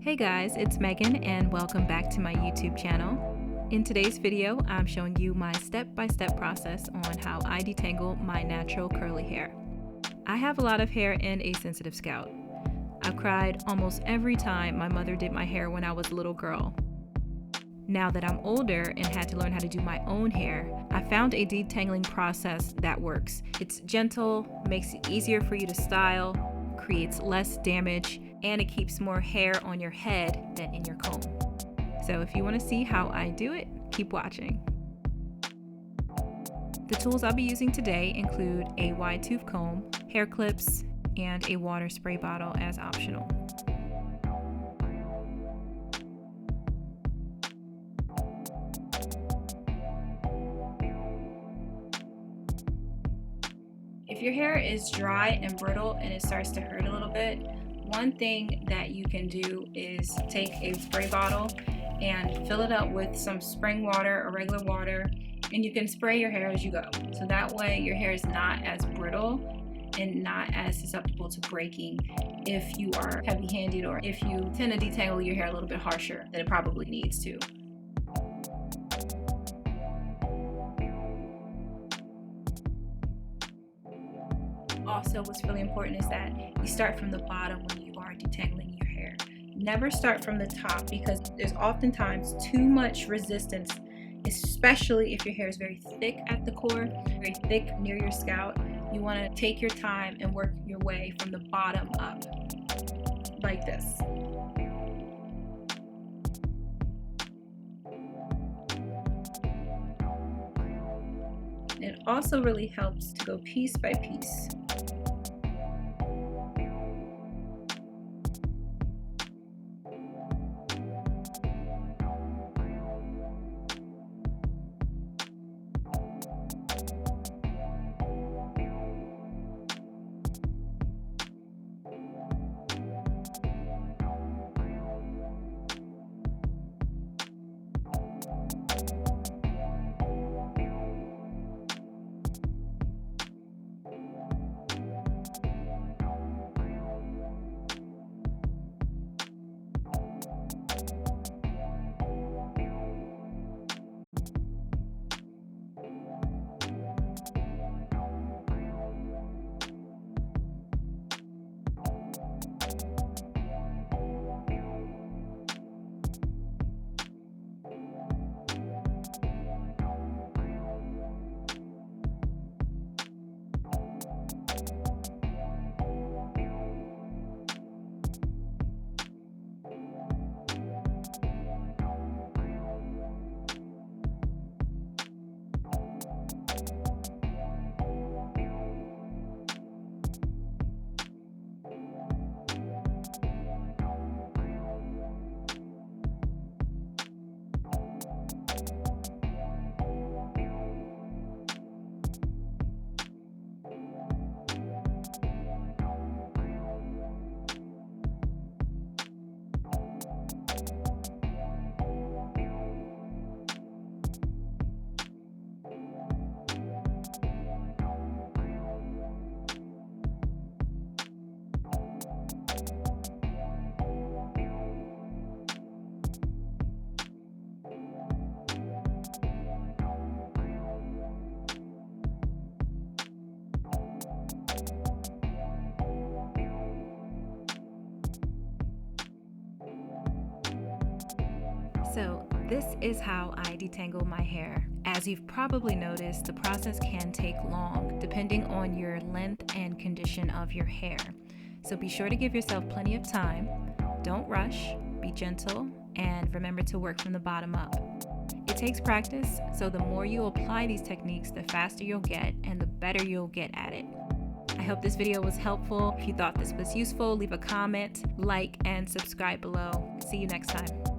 Hey guys, it's Megan and welcome back to my YouTube channel. In today's video, I'm showing you my step-by-step process on how I detangle my natural curly hair. I have a lot of hair and a sensitive scalp. I've cried almost every time my mother did my hair when I was a little girl. Now that I'm older and had to learn how to do my own hair, I found a detangling process that works. It's gentle, makes it easier for you to style, creates less damage, and it keeps more hair on your head than in your comb. So if you want to see how I do it, keep watching. The tools I'll be using today include a wide tooth comb, hair clips, and a water spray bottle as optional. If your hair is dry and brittle and it starts to hurt a little bit, one thing that you can do is take a spray bottle and fill it up with some spring water or regular water, and you can spray your hair as you go. So that way your hair is not as brittle and not as susceptible to breaking if you are heavy-handed or if you tend to detangle your hair a little bit harsher than it probably needs to. Also, what's really important is that you start from the bottom when you are detangling your hair. Never start from the top because there's oftentimes too much resistance, especially if your hair is very thick at the core, very thick near your scalp. You want to take your time and work your way from the bottom up, like this. It also really helps to go piece by piece. So this is how I detangle my hair. As you've probably noticed, the process can take long depending on your length and condition of your hair. So be sure to give yourself plenty of time. Don't rush, be gentle, and remember to work from the bottom up. It takes practice, so the more you apply these techniques, the faster you'll get and the better you'll get at it. I hope this video was helpful. If you thought this was useful, leave a comment, like, and subscribe below. See you next time.